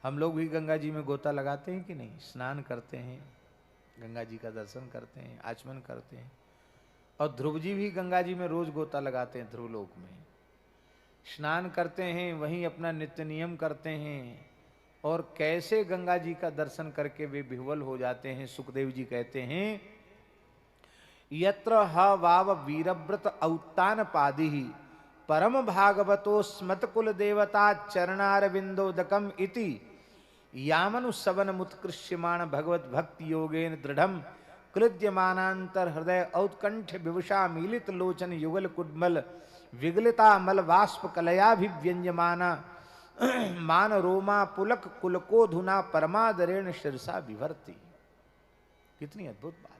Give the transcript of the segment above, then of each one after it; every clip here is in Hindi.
हम लोग भी गंगा जी में गोता लगाते हैं कि नहीं? स्नान करते हैं, गंगा जी का दर्शन करते हैं, आचमन करते हैं। और ध्रुव जी भी गंगा जी में रोज गोता लगाते हैं, ध्रुवलोक में स्नान करते हैं, वहीं अपना नित्य नियम करते हैं। और कैसे गंगा जी का दर्शन करके वे विह्वल हो जाते हैं। सुखदेव जी कहते हैं, यत्र ह वाव वीरव्रत औत्तान पादि परम भागवतो स्मत कुल देवता चरणारविंदोदकम इति यामनु सवन मुत्कृष्यमाण भगवत भक्ति योगेन दृढ़म कृद्यमानांतर हृदय औत्कंठ विवशा मीलित लोचन युगल कुड्मल विगलिता मल वाष्प कलयाभिव्यंजमाना मान रोमा पुलक कुलको धुना परमादरेण शिरसा विभर्ति। कितनी अद्भुत बात।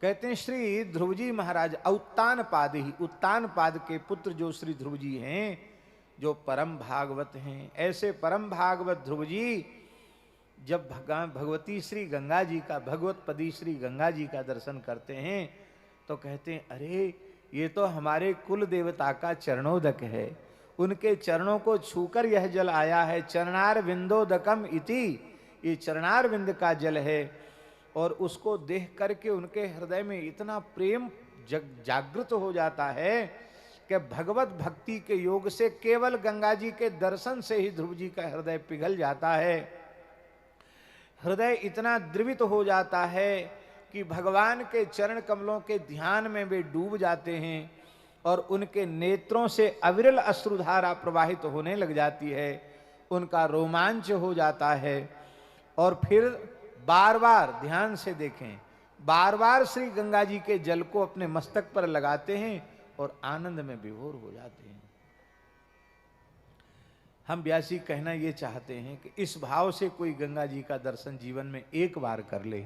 कहते हैं श्री ध्रुव जी महाराज औत्तान पाद ही, उत्तान पाद के पुत्र जो श्री ध्रुव जी हैं, जो परम भागवत हैं, ऐसे परम भागवत ध्रुव जी जब भगवती श्री गंगा जी का, भगवत पदी श्री गंगा जी का दर्शन करते हैं तो कहते हैं, अरे ये तो हमारे कुल देवता का चरणोदक है, उनके चरणों को छूकर यह जल आया है। चरणार विंदोदकम इति, ये चरणार विंद का जल है। और उसको देख करके उनके हृदय में इतना प्रेम जागृत हो जाता है कि भगवत भक्ति के योग से केवल गंगा जी के दर्शन से ही ध्रुव जी का हृदय पिघल जाता है। हृदय इतना द्रवित हो जाता है कि भगवान के चरण कमलों के ध्यान में वे डूब जाते हैं और उनके नेत्रों से अविरल अश्रुधारा प्रवाहित होने लग जाती है। उनका रोमांच हो जाता है। और फिर बार बार ध्यान से देखें, बार बार श्री गंगा जी के जल को अपने मस्तक पर लगाते हैं और आनंद में विभोर हो जाते हैं। हम व्यासी कहना ये चाहते हैं कि इस भाव से कोई गंगा जी का दर्शन जीवन में एक बार कर ले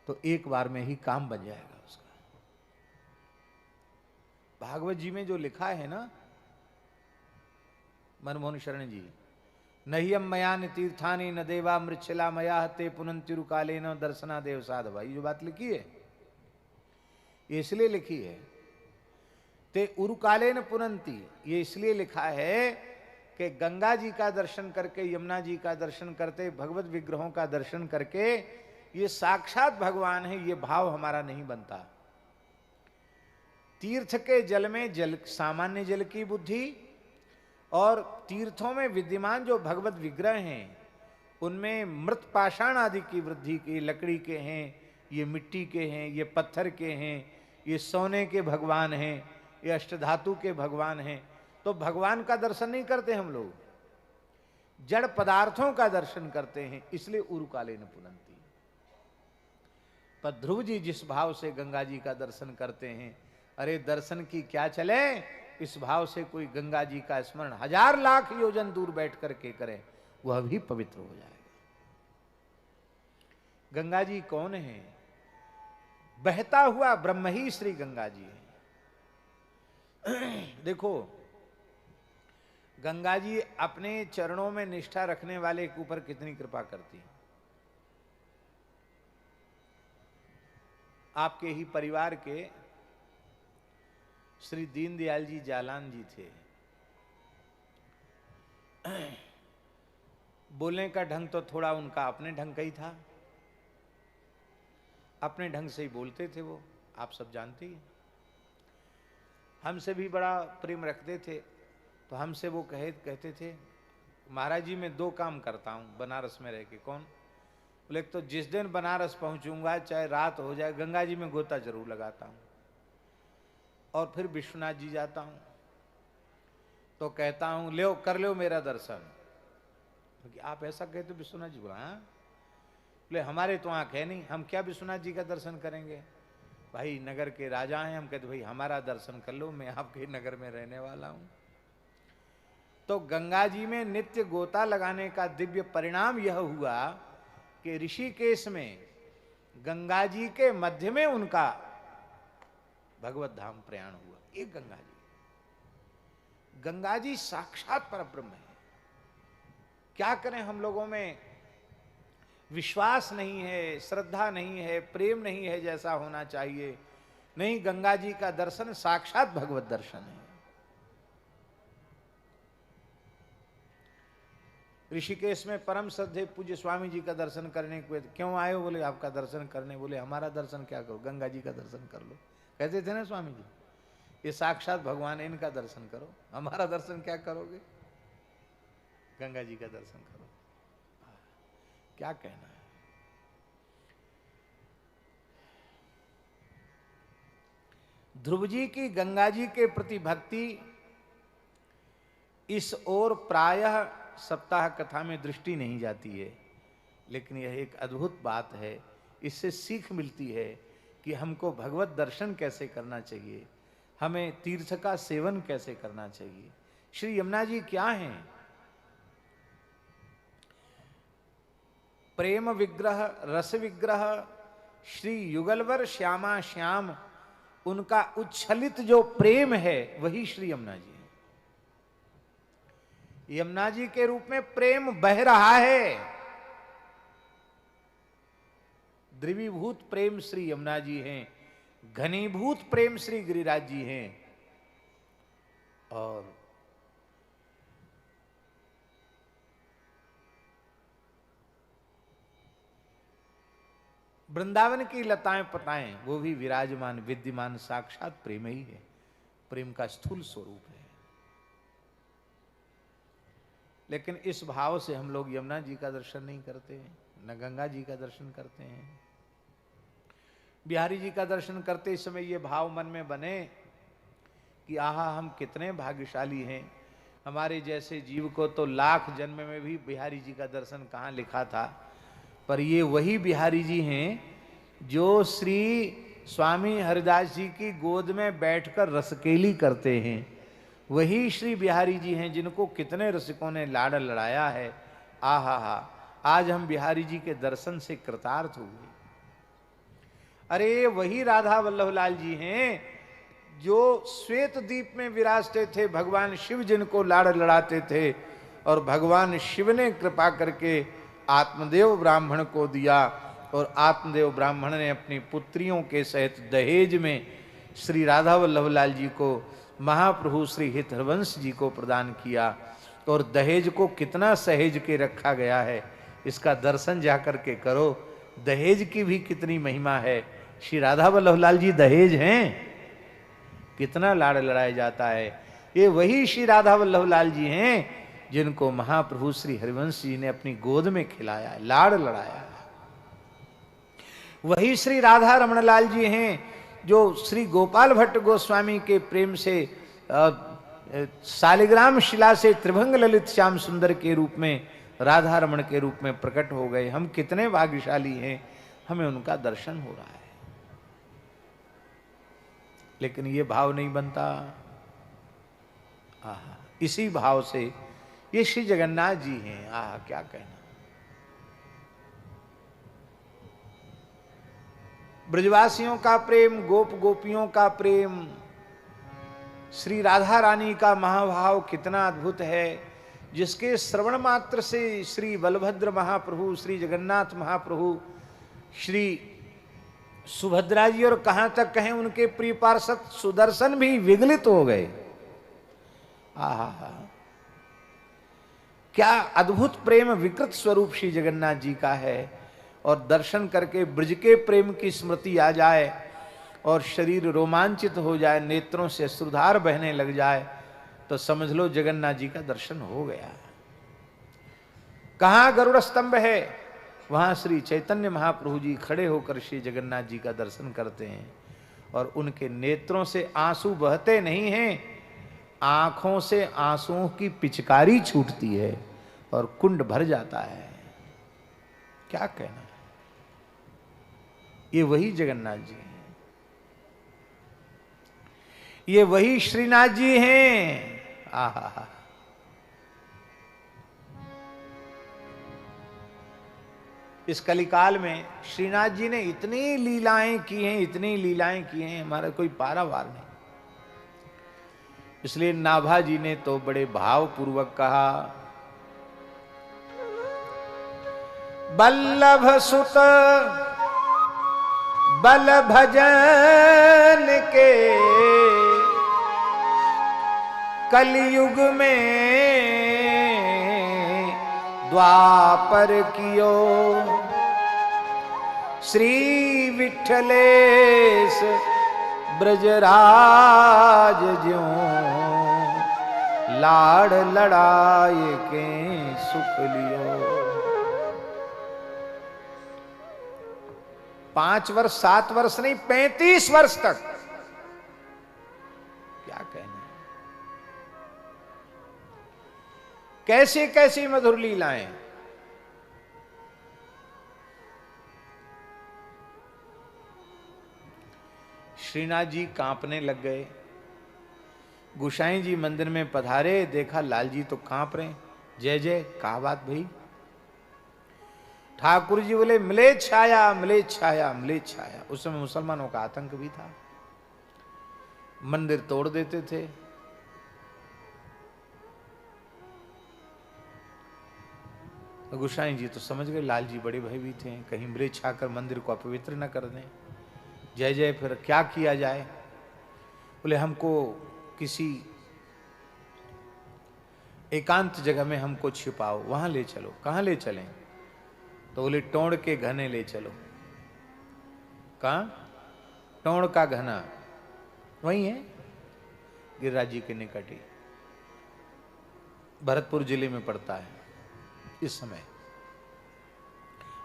तो एक बार में ही काम बन जाएगा उसका। भागवत जी में जो लिखा है ना, मनमोहन शरण जी, नहियम मयान तीर्थानी न देवा मृच्छला मया ते पुनंतिरुकाले न दर्शना देव साधवा, ये जो बात लिखी है ये इसलिए लिखी है। ते उरुकाले न पुनंती, ये इसलिए लिखा है कि गंगा जी का दर्शन करके, यमुना जी का दर्शन करते, भगवत विग्रहों का दर्शन करके ये साक्षात भगवान है, ये भाव हमारा नहीं बनता। तीर्थ के जल में जल, सामान्य जल की बुद्धि, और तीर्थों में विद्यमान जो भगवत विग्रह हैं उनमें मृत पाषाण आदि की वृद्धि की, लकड़ी के हैं, ये मिट्टी के हैं, ये पत्थर के हैं, ये सोने के भगवान हैं, ये अष्टधातु के भगवान हैं। तो भगवान का दर्शन नहीं करते हम लोग, जड़ पदार्थों का दर्शन करते हैं, इसलिए उरुकाले न पुनंती। पर ध्रुव जी जिस भाव से गंगा जी का दर्शन करते हैं, अरे दर्शन की क्या चले, इस भाव से कोई गंगा जी का स्मरण 1000 लाख योजन दूर बैठ करके करे, वह भी पवित्र हो जाएगा। गंगा जी कौन है? बहता हुआ ब्रह्म ही श्री गंगा जी है। देखो, गंगा जी अपने चरणों में निष्ठा रखने वाले के ऊपर कितनी कृपा करती है। आपके ही परिवार के श्री दीनदयाल जी जालान जी थे। बोलने का ढंग तो थोड़ा उनका अपने ढंग का ही था, अपने ढंग से ही बोलते थे वो, आप सब जानते ही। हमसे भी बड़ा प्रेम रखते थे, तो हमसे वो कहते थे, महाराज जी मैं 2 काम करता हूँ बनारस में रह के। कौन? बोले, तो जिस दिन बनारस पहुंचूंगा चाहे रात हो जाए, गंगा जी में गोता जरूर लगाता हूँ, और फिर विश्वनाथ जी जाता हूं तो कहता हूं ले कर लो मेरा दर्शन। क्योंकि आप ऐसा कहते विश्वनाथ जी बोला, हाँ बोले हमारे तो आंख है नहीं, हम क्या विश्वनाथ जी का दर्शन करेंगे, भाई नगर के राजा हैं। हम कहते भाई हमारा दर्शन कर लो, मैं आपके नगर में रहने वाला हूं। तो गंगा जी में नित्य गोता लगाने का दिव्य परिणाम यह हुआ कि ऋषिकेश में गंगा जी के मध्य में उनका भगवत धाम प्रयाण हुआ। एक गंगा जी, गंगा जी साक्षात परब्रह्म है। क्या करें, हम लोगों में विश्वास नहीं है, श्रद्धा नहीं है, प्रेम नहीं है जैसा होना चाहिए। नहीं, गंगा जी का दर्शन साक्षात भगवत दर्शन है। ऋषिकेश में परम श्रद्धेय पूज्य स्वामी जी का दर्शन करने को क्यों आए हो? बोले आपका दर्शन करने। बोले हमारा दर्शन क्या करो, गंगा जी का दर्शन कर लो। कहते थे ना स्वामी जी, ये साक्षात भगवान है, इनका दर्शन करो, हमारा दर्शन क्या करोगे, गंगा जी का दर्शन करो। क्या कहना है। ध्रुव जी की गंगा जी के प्रति भक्ति इस ओर प्रायः सप्ताह कथा में दृष्टि नहीं जाती है, लेकिन यह एक अद्भुत बात है। इससे सीख मिलती है कि हमको भगवत दर्शन कैसे करना चाहिए, हमें तीर्थ का सेवन कैसे करना चाहिए। श्री यमुना जी क्या हैं? प्रेम विग्रह, रस विग्रह, श्री युगलवर श्यामा श्याम, उनका उच्छलित जो प्रेम है वही श्री यमुना जी है। यमुना जी के रूप में प्रेम बह रहा है। द्रवीभूत प्रेम श्री यमुना जी हैं, घनीभूत प्रेम श्री गिरिराज जी हैं। और वृंदावन की लताएं पताएं वो भी विराजमान विद्यमान साक्षात प्रेम ही है, प्रेम का स्थूल स्वरूप है। लेकिन इस भाव से हम लोग यमुना जी का दर्शन नहीं करते, न गंगा जी का दर्शन करते हैं। बिहारी जी का दर्शन करते समय ये भाव मन में बने कि आहा हम कितने भाग्यशाली हैं, हमारे जैसे जीव को तो लाख जन्म में भी बिहारी जी का दर्शन कहाँ लिखा था। पर ये वही बिहारी जी हैं जो श्री स्वामी हरिदास जी की गोद में बैठकर रसकेली करते हैं। वही श्री बिहारी जी हैं जिनको कितने रसिकों ने लाड़ लड़ाया है। आहा हा, आज हम बिहारी जी के दर्शन से कृतार्थ हुए। अरे वही राधा वल्लभ लाल जी हैं जो श्वेत द्वीप में विराजते थे, भगवान शिव जिनको लाड़ लड़ाते थे, और भगवान शिव ने कृपा करके आत्मदेव ब्राह्मण को दिया, और आत्मदेव ब्राह्मण ने अपनी पुत्रियों के सहित दहेज में श्री राधा वल्लभ लाल जी को महाप्रभु श्री हित हरवंश जी को प्रदान किया। और दहेज को कितना सहेज के रखा गया है, इसका दर्शन जाकर के करो। दहेज की भी कितनी महिमा है। श्री राधा वल्लभ लाल जी दहेज हैं, कितना लाड़ लड़ाया जाता है। ये वही श्री राधा वल्लभ लाल जी हैं जिनको महाप्रभु श्री हरिवंश जी ने अपनी गोद में खिलाया, लाड़ लड़ाया। वही श्री राधा रमण लाल जी हैं जो श्री गोपाल भट्ट गोस्वामी के प्रेम से शालिग्राम शिला से त्रिभंग ललित श्याम सुंदर के रूप में, राधा रमण के रूप में प्रकट हो गए। हम कितने भाग्यशाली हैं, हमें उनका दर्शन हो रहा है। लेकिन ये भाव नहीं बनता। आहा, इसी भाव से ये श्री जगन्नाथ जी हैं। आहा, क्या कहना। ब्रजवासियों का प्रेम, गोप गोपियों का प्रेम, श्री राधा रानी का महाभाव कितना अद्भुत है, जिसके श्रवण मात्र से श्री बलभद्र महाप्रभु, श्री जगन्नाथ महाप्रभु, श्री सुभद्रा जी और कहां तक कहें उनके प्रिय पार्षद सुदर्शन भी विगलित हो गए। आहा, क्या अद्भुत प्रेम विकृत स्वरूप श्री जगन्नाथ जी का है। और दर्शन करके ब्रज के प्रेम की स्मृति आ जाए और शरीर रोमांचित हो जाए, नेत्रों से अश्रुधार बहने लग जाए, तो समझ लो जगन्नाथ जी का दर्शन हो गया। कहाँ गरुड़ स्तंभ है, वहां श्री चैतन्य महाप्रभु जी खड़े होकर श्री जगन्नाथ जी का दर्शन करते हैं, और उनके नेत्रों से आंसू बहते नहीं हैं, आंखों से आंसुओं की पिचकारी छूटती है और कुंड भर जाता है। क्या कहना। ये वही जगन्नाथ जी हैं, ये वही श्रीनाथ जी हैं। आहा, इस कलिकाल में श्रीनाथ जी ने इतनी लीलाएं की हैं, इतनी लीलाएं की हैं, हमारा कोई पारावार नहीं। इसलिए नाभा जी ने तो बड़े भाव पूर्वक कहा, बल्लभ सुत बल भजन के कलयुग में द्वापर कियो श्री विठलेश ब्रजराज ज्यों लाड़ लड़ाए के सुख लियो। 5 वर्ष 7 वर्ष नहीं 35 वर्ष तक, क्या कहना है। कैसी कैसी मधुर लीलाएं। श्रीनाथ जी कांपने लग गए। गोसाई जी मंदिर में पधारे, देखा लाल जी तो कांप रहे। जय जय, कहा बात भाई। ठाकुर जी बोले मिले छाया मिले छाया मिले छाया। उस समय मुसलमानों का आतंक भी था, मंदिर तोड़ देते थे। गोसाई जी तो समझ गए लाल जी बड़े भयभीत हैं, कहीं मिले छाकर मंदिर को अपवित्र न कर दें। जय जय, फिर क्या किया जाए। बोले हमको किसी एकांत जगह में हमको छिपाओ, वहां ले चलो। कहां ले चलें? तो बोले टोंड़ के घने ले चलो। कहां? टोंड़ का घना वही है, गिरिराज जी के निकट ही, भरतपुर जिले में पड़ता है। इस समय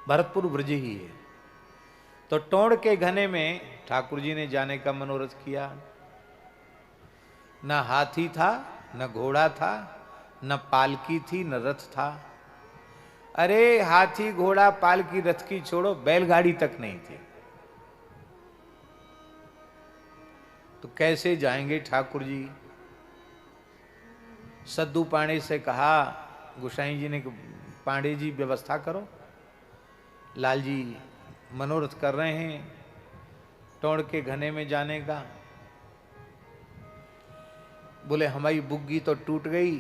भरतपुर ब्रज ही है। तो टोंड़ के घने में ठाकुर जी ने जाने का मनोरथ किया। न हाथी था, न घोड़ा था, न पालकी थी, न रथ था। अरे हाथी घोड़ा पालकी रथ की छोड़ो, बैलगाड़ी तक नहीं थी। तो कैसे जाएंगे ठाकुर जी? सद्दू पांडे से कहा, गोसाई जी ने, पांडे जी व्यवस्था करो, लाल जी मनोरथ कर रहे हैं टोंड़ के घने में जाने का। बोले हमारी बुग्गी तो टूट गई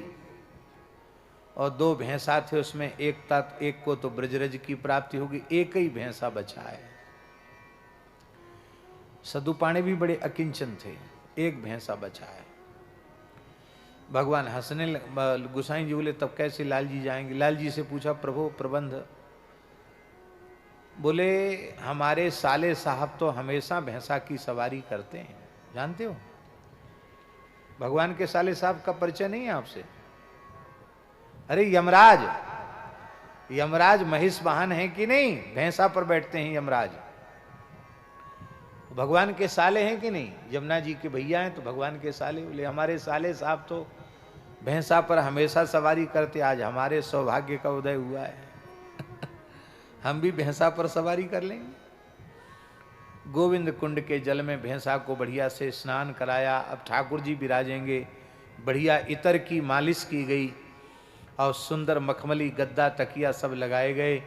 और 2 भैंसा थे, उसमें एक को तो ब्रजरज की प्राप्ति होगी, एक ही भैंसा बचा है। सद्दू पांडे भी बड़े अकिंचन थे, एक भैंसा बचा है। भगवान हंसने, गोसाई जी बोले तब कैसे लाल जी जाएंगे? लाल जी से पूछा प्रभु प्रबंध। बोले हमारे साले साहब तो हमेशा भैंसा की सवारी करते हैं, जानते हो? भगवान के साले साहब का परिचय नहीं है आपसे? अरे यमराज, यमराज महिष वाहन है कि नहीं? भैंसा पर बैठते हैं यमराज। भगवान के साले हैं कि नहीं? यमुना जी के भैया हैं तो भगवान के साले। बोले हमारे साले साहब तो भैंसा पर हमेशा सवारी करते, आज हमारे सौभाग्य का उदय हुआ है हम भी भैंसा पर सवारी कर लेंगे। गोविंद कुंड के जल में भैंसा को बढ़िया से स्नान कराया। अब ठाकुर जी विराजेंगे, बढ़िया इतर की मालिश की गई और सुंदर मखमली गद्दा तकिया सब लगाए गए।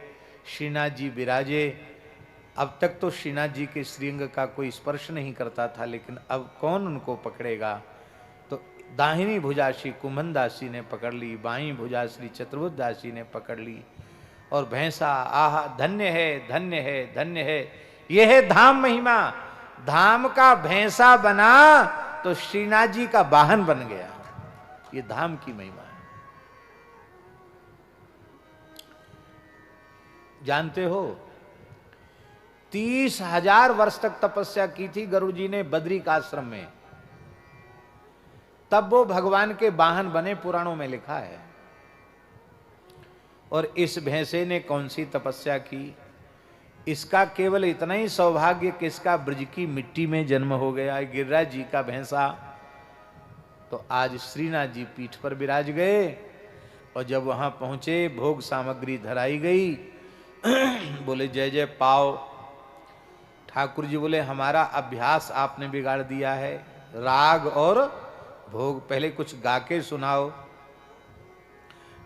श्रीनाथ जी विराजे। अब तक तो श्रीनाथ जी के श्रीअंग का कोई स्पर्श नहीं करता था, लेकिन अब कौन उनको पकड़ेगा? तो दाहिनी भुजा श्री कुमन दास जी ने पकड़ ली, बाईं भुजा श्री चतुर्बुद्ध दास जी ने पकड़ ली। और भैंसा आह धन्य है धन्य है धन्य है, यह है धाम महिमा। धाम का भैंसा बना तो श्रीनाथ जी का वाहन बन गया। ये धाम की महिमा है। जानते हो 30,000 वर्ष तक तपस्या की थी गुरु जी ने बद्री का आश्रम में, तब वो भगवान के वाहन बने, पुराणों में लिखा है। और इस भैंसे ने कौन सी तपस्या की? इसका केवल इतना ही सौभाग्य कि इसका ब्रज की मिट्टी में जन्म हो गया। गिरिराज जी का भैंसा तो आज श्रीनाथ जी पीठ पर विराज गए। और जब वहां पहुंचे, भोग सामग्री धराई गई बोले जय जय पाओ। ठाकुर जी बोले हमारा अभ्यास आपने बिगाड़ दिया है, राग और भोग पहले कुछ गा के सुनाओ,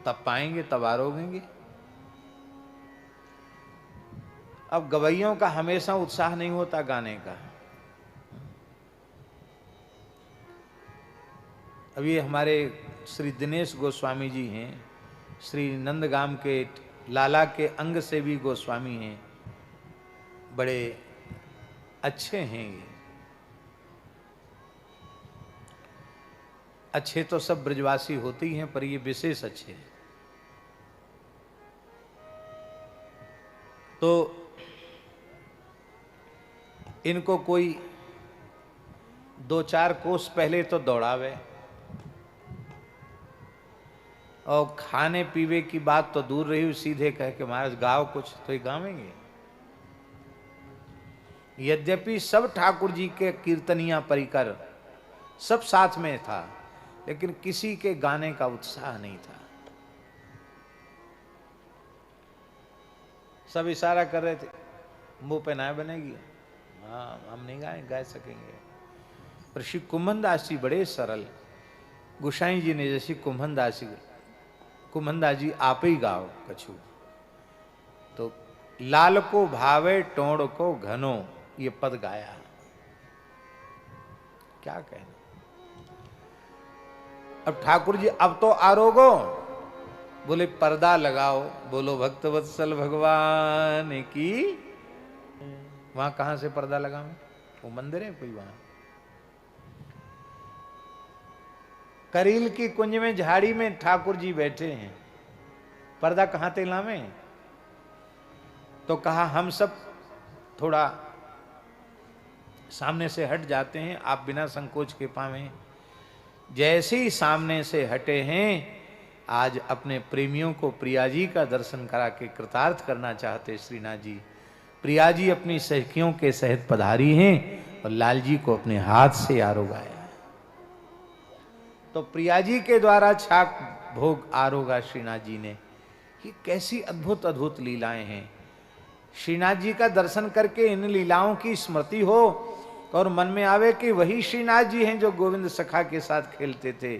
तब पाएंगे, तब आरोगेंगे। अब गवैयों का हमेशा उत्साह नहीं होता गाने का। अभी हमारे श्री दिनेश गोस्वामी जी हैं, श्री नंदगाम के लाला के अंग से भी गोस्वामी हैं, बड़े अच्छे हैं ये। अच्छे तो सब ब्रजवासी होते ही हैं, पर ये विशेष अच्छे हैं। तो इनको कोई 2-4 कोस पहले तो दौड़ावे, और खाने पीवे की बात तो दूर रही, सीधे कह के महाराज गाओ कुछ, तो ये गावेंगे। यद्यपि सब ठाकुर जी के कीर्तनिया परिकर सब साथ में था, लेकिन किसी के गाने का उत्साह नहीं था। सब इशारा कर रहे थे, मुंह पे ना बनेगी, हाँ हम नहीं गा सकेंगे। पर श्री कुम्भनदास जी बड़े सरल, गोसाई जी ने जैसी कुम्भनदास जी आप ही गाओ कछु, तो लाल को भावे टोड़ को घनो, ये पद गाया। क्या कहना। अब ठाकुर जी अब तो आरोगो, बोले पर्दा लगाओ, बोलो भक्तवत्सल भगवान की। वहां कहां से पर्दा लगाऊं, वो मंदिर है कोई वहां? करील की कुंज में झाड़ी में ठाकुर जी बैठे हैं, पर्दा कहां ते लावे? तो कहा हम सब थोड़ा सामने से हट जाते हैं, आप बिना संकोच के पावें। जैसे ही सामने से हटे हैं, आज अपने प्रेमियों को प्रिया जी का दर्शन करा के कृतार्थ करना चाहते श्रीनाथ जी। प्रिया जी अपनी सखियों के सहित पधारी हैं और लाल जी को अपने हाथ से आरोगाया। तो प्रिया जी के द्वारा छाक भोग आरोगा श्रीनाथ जी ने। ये कैसी अद्भुत अद्भुत लीलाएं हैं। श्रीनाथ जी का दर्शन करके इन लीलाओं की स्मृति हो और मन में आवे कि वही श्रीनाथ जी हैं जो गोविंद सखा के साथ खेलते थे।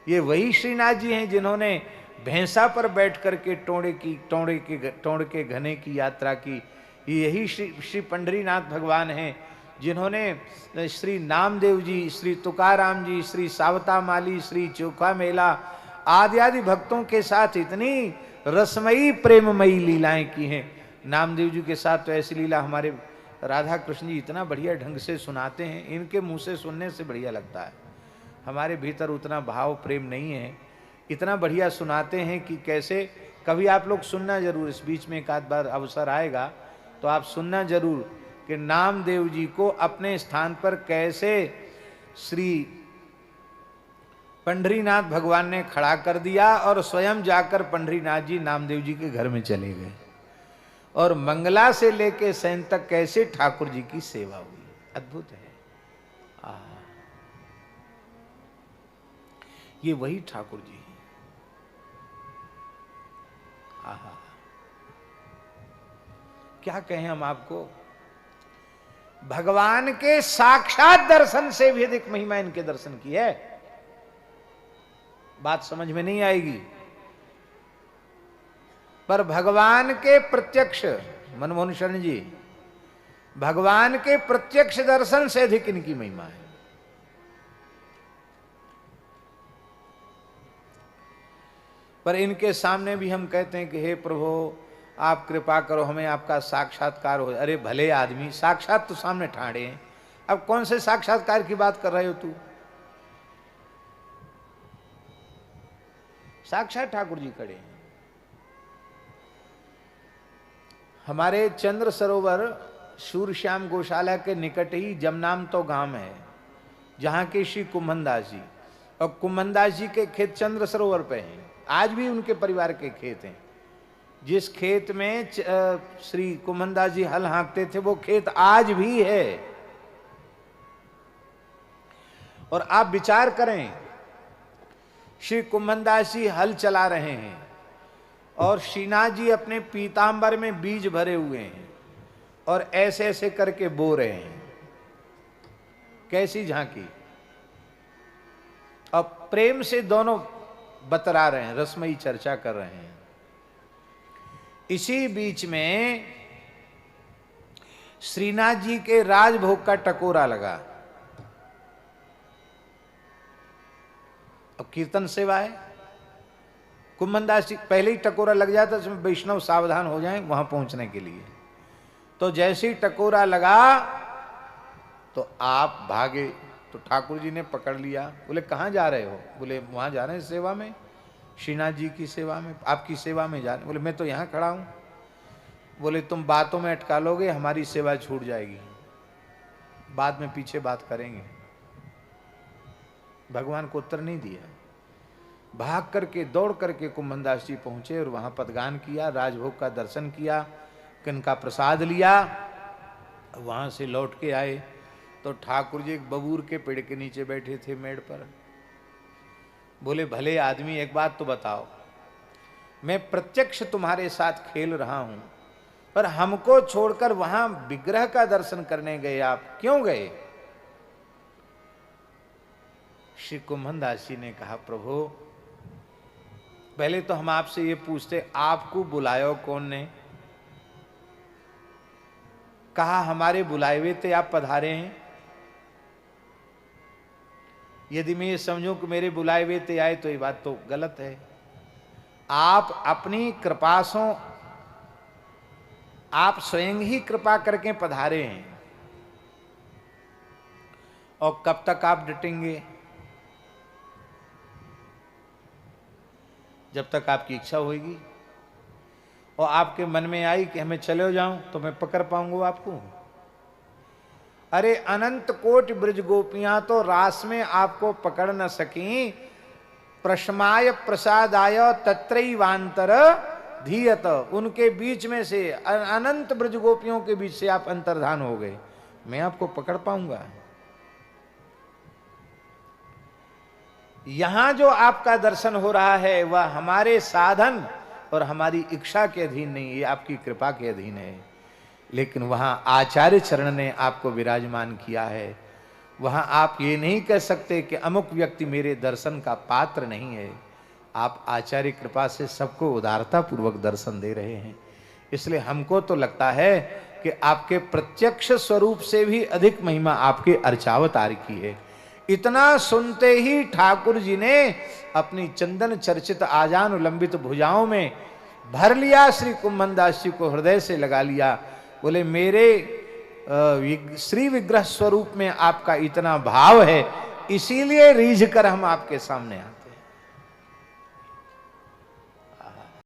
ये वही श्रीनाथ जी हैं जिन्होंने भैंसा पर बैठ करके टोड़ के घने की यात्रा की। यही श्री पंढरीनाथ भगवान हैं जिन्होंने श्री नामदेव जी, श्री तुकाराम जी, श्री सावता माली, श्री चोखा मेला आदि आदि भक्तों के साथ इतनी रसमयी प्रेममयी लीलाएं की हैं। नामदेव जी के साथ तो ऐसी लीला हमारे राधा कृष्ण जी इतना बढ़िया ढंग से सुनाते हैं, इनके मुंह से सुनने से बढ़िया लगता है। हमारे भीतर उतना भाव प्रेम नहीं है, इतना बढ़िया सुनाते हैं कि कैसे। कभी आप लोग सुनना जरूर, इस बीच में एक आध बार अवसर आएगा तो आप सुनना जरूर कि नामदेव जी को अपने स्थान पर कैसे श्री पंढरीनाथ भगवान ने खड़ा कर दिया और स्वयं जाकर पंढरीनाथ जी नामदेव जी के घर में चले गए और मंगला से लेके सैन तक कैसे ठाकुर जी की सेवा हुई। अद्भुत है। ये वही ठाकुर जी हैं। आहा, क्या कहें हम आपको। भगवान के साक्षात दर्शन से भी अधिक महिमा इनके दर्शन की है। बात समझ में नहीं आएगी, पर भगवान के प्रत्यक्ष, मनमोहन शरण जी, भगवान के प्रत्यक्ष दर्शन से अधिक इनकी महिमा है। पर इनके सामने भी हम कहते हैं कि हे प्रभु आप कृपा करो, हमें आपका साक्षात्कार हो। अरे भले आदमी, साक्षात तो सामने ठाड़े हैं, अब कौन से साक्षात्कार की बात कर रहे हो तू? साक्षात ठाकुर जी खड़े हैं। हमारे चंद्र सरोवर सूर्यश्याम गौशाला के निकट ही जमनाम तो गांव है, जहां के श्री कुम्भनदास जी, और कुम्भनदास जी के खेत चंद्र सरोवर पे हैं। आज भी उनके परिवार के खेत हैं। जिस खेत में श्री कुम्भनदास जी हल हाँकते थे वो खेत आज भी है। और आप विचार करें, श्री कुम्भनदास जी हल चला रहे हैं और श्रीनाथ जी अपने पीतांबर में बीज भरे हुए हैं और ऐसे ऐसे करके बो रहे हैं। कैसी झांकी। और प्रेम से दोनों बतरा रहे हैं, रसमयी चर्चा कर रहे हैं। इसी बीच में श्रीनाथ जी के राजभोग का टकोरा लगा। अब कीर्तन सेवा है, कुम्भनदास जी पहले ही टकोरा लग जाता, इसमें वैष्णव सावधान हो जाएं वहां पहुंचने के लिए। तो जैसे ही टकोरा लगा तो आप भागे, तो ठाकुर जी ने पकड़ लिया। बोले कहाँ जा रहे हो? बोले वहां जा रहे हैं सेवा में, श्रीनाथ जी की सेवा में, आपकी सेवा में जा रहे। बोले मैं तो यहाँ खड़ा हूं। बोले तुम बातों में अटका लोगे, हमारी सेवा छूट जाएगी, बाद में पीछे बात करेंगे। भगवान को उत्तर नहीं दिया। भाग करके दौड़ करके कुंभनदास जी पहुंचे और वहां पदगान किया, राजभोग का दर्शन किया, किनका प्रसाद लिया। वहां से लौट के आए तो ठाकुर जी एक बबूर के पेड़ के नीचे बैठे थे मेड़ पर। बोले भले आदमी, एक बात तो बताओ, मैं प्रत्यक्ष तुम्हारे साथ खेल रहा हूं, पर हमको छोड़कर वहां विग्रह का दर्शन करने गए, आप क्यों गए? श्री कुंभनदास जी ने कहा, प्रभु पहले तो हम आपसे ये पूछते, आपको बुलायो कौन ने? कहा हमारे बुलाए हुए थे आप पधारे हैं। यदि मैं ये समझूं कि मेरे बुलाए हुए थे आए तो ये बात तो गलत है। आप अपनी कृपा से, आप स्वयं ही कृपा करके पधारे हैं, और कब तक आप डटेंगे? जब तक आपकी इच्छा होगी और आपके मन में आई कि हमें चले जाऊं तो मैं पकड़ पाऊंगा आपको? अरे अनंत कोटि ब्रज गोपियां तो रास में आपको पकड़ न सकी। प्रशमाय प्रसादाय तत्रैवांतर धीयत, उनके बीच में से, अनंत ब्रज गोपियों के बीच से आप अंतर्धान हो गए, मैं आपको पकड़ पाऊंगा? यहां जो आपका दर्शन हो रहा है वह हमारे साधन और हमारी इच्छा के अधीन नहीं, ये आपकी कृपा के अधीन है। लेकिन वहां आचार्य चरण ने आपको विराजमान किया है, वहां आप ये नहीं कह सकते कि अमुक व्यक्ति मेरे दर्शन का पात्र नहीं है। आप आचार्य कृपा से सबको उदारता पूर्वक दर्शन दे रहे हैं। इसलिए हमको तो लगता है कि आपके प्रत्यक्ष स्वरूप से भी अधिक महिमा आपके अर्चावतार की है। इतना सुनते ही ठाकुर जी ने अपनी चंदन चर्चित आजान उलंबित भुजाओं में भर लिया, श्री कुंभनदास जी को हृदय से लगा लिया। बोले मेरे श्री विग्रह स्वरूप में आपका इतना भाव है, इसीलिए रीझ कर हम आपके सामने आते।